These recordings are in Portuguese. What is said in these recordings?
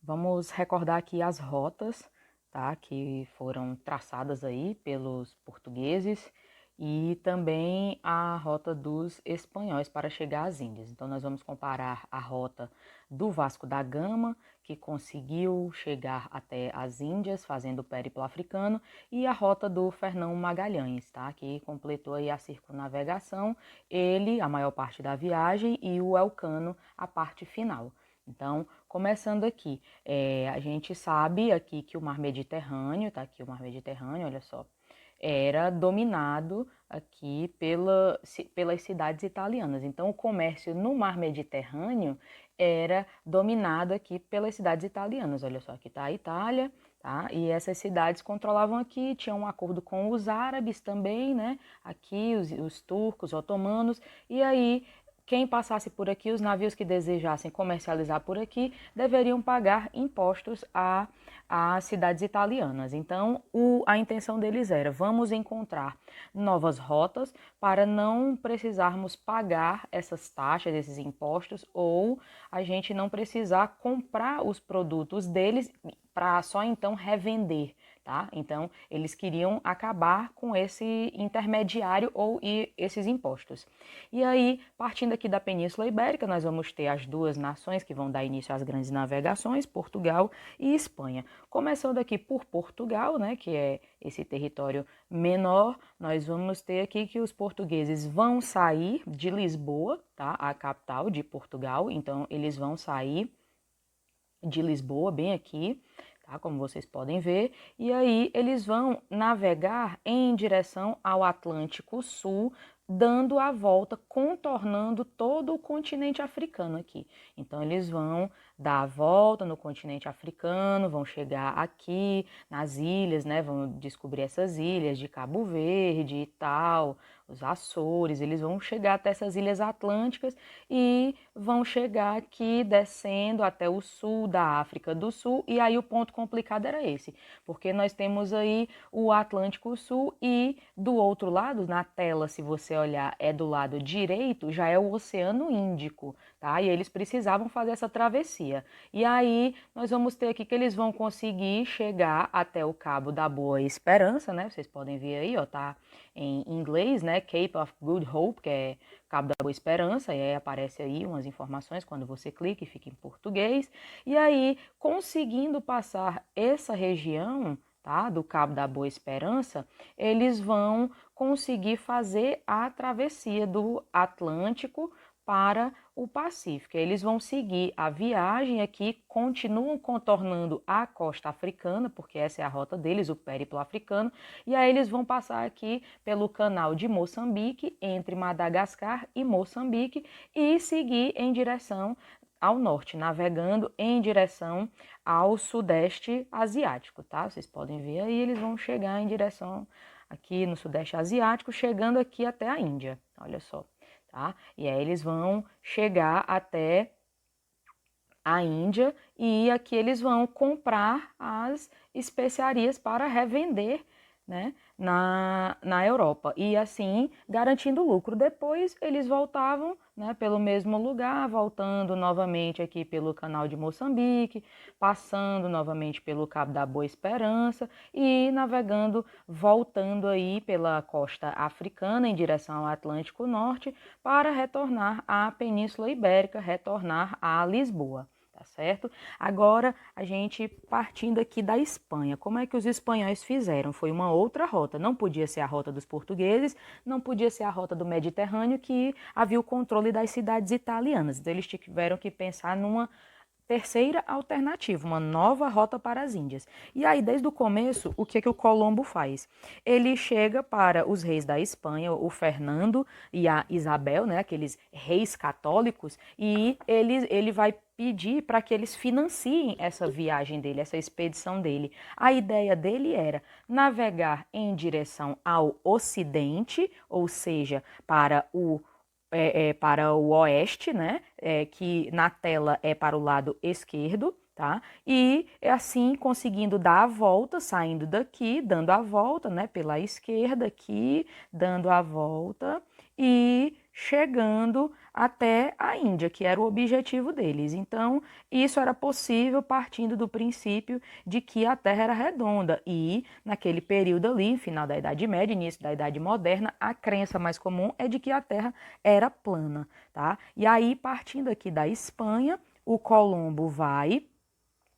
Vamos recordar aqui as rotas, tá, que foram traçadas aí pelos portugueses e também a rota dos espanhóis para chegar às Índias. Então, nós vamos comparar a rota do Vasco da Gama, que conseguiu chegar até as Índias fazendo o périplo africano, e a rota do Fernão Magalhães, tá, que completou aí a circunnavegação, ele a maior parte da viagem e o Elcano a parte final. Então, começando aqui, a gente sabe aqui que o Mar Mediterrâneo, tá aqui o Mar Mediterrâneo, olha só, era dominado aqui pelas cidades italianas. Então, o comércio no Mar Mediterrâneo era dominado aqui pelas cidades italianas. Olha só, aqui está a Itália, tá? E essas cidades controlavam aqui, tinham um acordo com os árabes também, né? Aqui, os turcos, otomanos, e aí quem passasse por aqui, os navios que desejassem comercializar por aqui, deveriam pagar impostos às cidades italianas. Então, a intenção deles era: vamos encontrar novas rotas para não precisarmos pagar essas taxas, esses impostos, ou a gente não precisar comprar os produtos deles para só então revender. Tá? Então, eles queriam acabar com esse intermediário ou esses impostos. E aí, partindo aqui da Península Ibérica, nós vamos ter as duas nações que vão dar início às grandes navegações, Portugal e Espanha. Começando aqui por Portugal, né, que é esse território menor, nós vamos ter aqui que os portugueses vão sair de Lisboa, tá, a capital de Portugal. Então, eles vão sair de Lisboa, bem aqui, tá, como vocês podem ver, e aí eles vão navegar em direção ao Atlântico Sul, dando a volta, contornando todo o continente africano aqui. Então, eles vão dar a volta no continente africano, vão chegar aqui nas ilhas, né? Vão descobrir essas ilhas de Cabo Verde e tal, os Açores. Eles vão chegar até essas ilhas atlânticas e vão chegar aqui descendo até o sul da África do Sul. E aí o ponto complicado era esse, porque nós temos aí o Atlântico Sul e do outro lado, na tela, se você olhar, é do lado direito, já é o Oceano Índico, tá? E eles precisavam fazer essa travessia. E aí nós vamos ter aqui que eles vão conseguir chegar até o Cabo da Boa Esperança, né? Vocês podem ver aí, ó, tá em inglês, né? Cape of Good Hope, que é Cabo da Boa Esperança, e aí aparece aí umas informações quando você clica e fica em português. E aí, conseguindo passar essa região, tá, do Cabo da Boa Esperança, eles vão conseguir fazer a travessia do Atlântico para o Pacífico. Eles vão seguir a viagem aqui, continuam contornando a costa africana, porque essa é a rota deles, o périplo africano, e aí eles vão passar aqui pelo canal de Moçambique, entre Madagascar e Moçambique, e seguir em direção ao norte, navegando em direção ao sudeste asiático, tá? Vocês podem ver aí, eles vão chegar em direção aqui no sudeste asiático, chegando aqui até a Índia, olha só, tá? E aí eles vão chegar até a Índia e aqui eles vão comprar as especiarias para revender, né, na Europa e assim garantindo lucro. Depois eles voltavam, né, pelo mesmo lugar, voltando novamente aqui pelo canal de Moçambique, passando novamente pelo Cabo da Boa Esperança e navegando, voltando aí pela costa africana em direção ao Atlântico Norte para retornar à Península Ibérica, retornar a Lisboa. Tá certo? Agora, a gente partindo aqui da Espanha. Como é que os espanhóis fizeram? Foi uma outra rota. Não podia ser a rota dos portugueses, não podia ser a rota do Mediterrâneo, que havia o controle das cidades italianas. Então, eles tiveram que pensar numa terceira alternativa, uma nova rota para as Índias. E aí, desde o começo, o que o Colombo faz? Ele chega para os reis da Espanha, o Fernando e a Isabel, né, aqueles reis católicos, e ele vai pedir para que eles financiem essa viagem dele, essa expedição dele. A ideia dele era navegar em direção ao ocidente, ou seja, para o oeste, né? Que na tela é para o lado esquerdo, tá? E assim conseguindo dar a volta, saindo daqui, dando a volta, né? Pela esquerda aqui, dando a volta e chegando até a Índia, que era o objetivo deles. Então, isso era possível partindo do princípio de que a Terra era redonda. E, naquele período ali, final da Idade Média, início da Idade Moderna, a crença mais comum é de que a Terra era plana, tá? E aí, partindo aqui da Espanha, o Colombo vai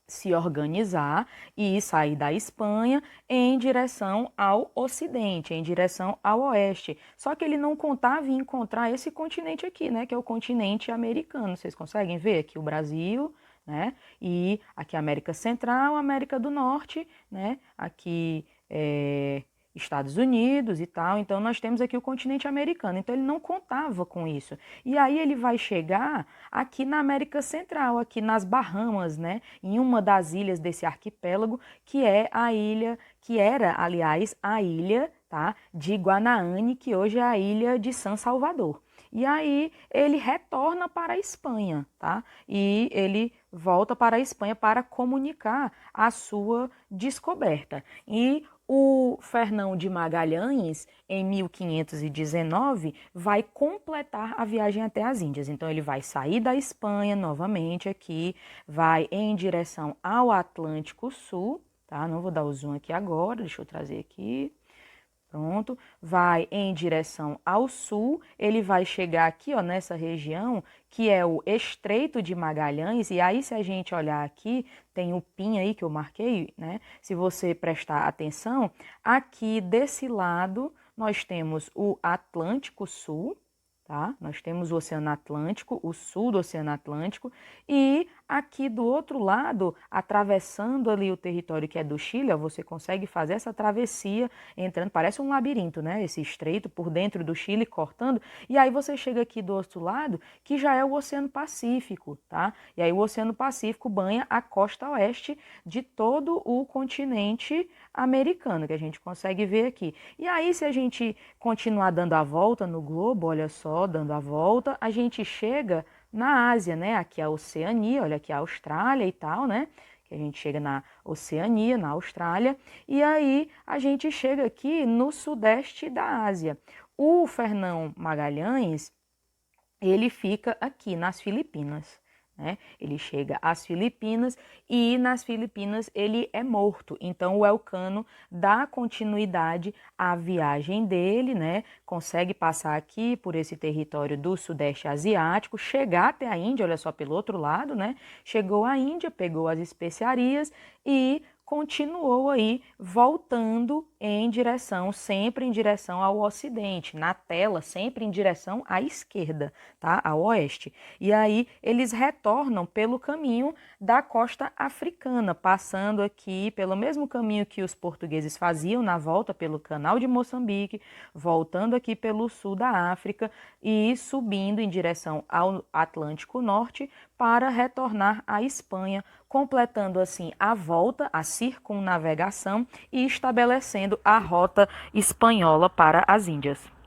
se organizar e sair da Espanha em direção ao Ocidente, em direção ao Oeste. Só que ele não contava em encontrar esse continente aqui, né, que é o continente americano. Vocês conseguem ver aqui o Brasil, né, e aqui a América Central, América do Norte, né, aqui Estados Unidos e tal. Então nós temos aqui o continente americano. Então ele não contava com isso. E aí ele vai chegar aqui na América Central, aqui nas Bahamas, né, em uma das ilhas desse arquipélago, que é a ilha, que era, aliás, a ilha, tá, de Guanaane, que hoje é a ilha de San Salvador. E aí ele retorna para a Espanha, tá? E ele volta para a Espanha para comunicar a sua descoberta. E o Fernão de Magalhães, em 1519, vai completar a viagem até as Índias. Então, ele vai sair da Espanha novamente aqui, vai em direção ao Atlântico Sul, tá? Não vou dar o zoom aqui agora, deixa eu trazer aqui. Pronto, vai em direção ao sul, ele vai chegar aqui, ó, nessa região, que é o Estreito de Magalhães, e aí se a gente olhar aqui, tem o PIN aí que eu marquei, né? Se você prestar atenção, aqui desse lado nós temos o Atlântico Sul, tá? Nós temos o Oceano Atlântico, o sul do Oceano Atlântico, e aqui do outro lado, atravessando ali o território que é do Chile, ó, você consegue fazer essa travessia entrando, parece um labirinto, né? Esse estreito por dentro do Chile cortando, e aí você chega aqui do outro lado, que já é o Oceano Pacífico, tá? E aí o Oceano Pacífico banha a costa oeste de todo o continente americano, que a gente consegue ver aqui. E aí, se a gente continuar dando a volta no globo, olha só, dando a volta, a gente chega na Ásia, né? Aqui é a Oceania, olha aqui a Austrália e tal, né? Que a gente chega na Oceania, na Austrália, e aí a gente chega aqui no sudeste da Ásia. O Fernão Magalhães, ele fica aqui nas Filipinas. Né? Ele chega às Filipinas e nas Filipinas ele é morto. Então o Elcano dá continuidade à viagem dele, né? Consegue passar aqui por esse território do Sudeste Asiático, chegar até a Índia, olha só pelo outro lado, né? Chegou à Índia, pegou as especiarias e continuou aí voltando em direção, sempre em direção ao ocidente, na tela, sempre em direção à esquerda, tá? Ao oeste. E aí eles retornam pelo caminho da costa africana, passando aqui pelo mesmo caminho que os portugueses faziam na volta pelo Canal de Moçambique, voltando aqui pelo sul da África e subindo em direção ao Atlântico Norte para retornar à Espanha, completando assim a volta, a circunnavegação e estabelecendo a rota espanhola para as Índias.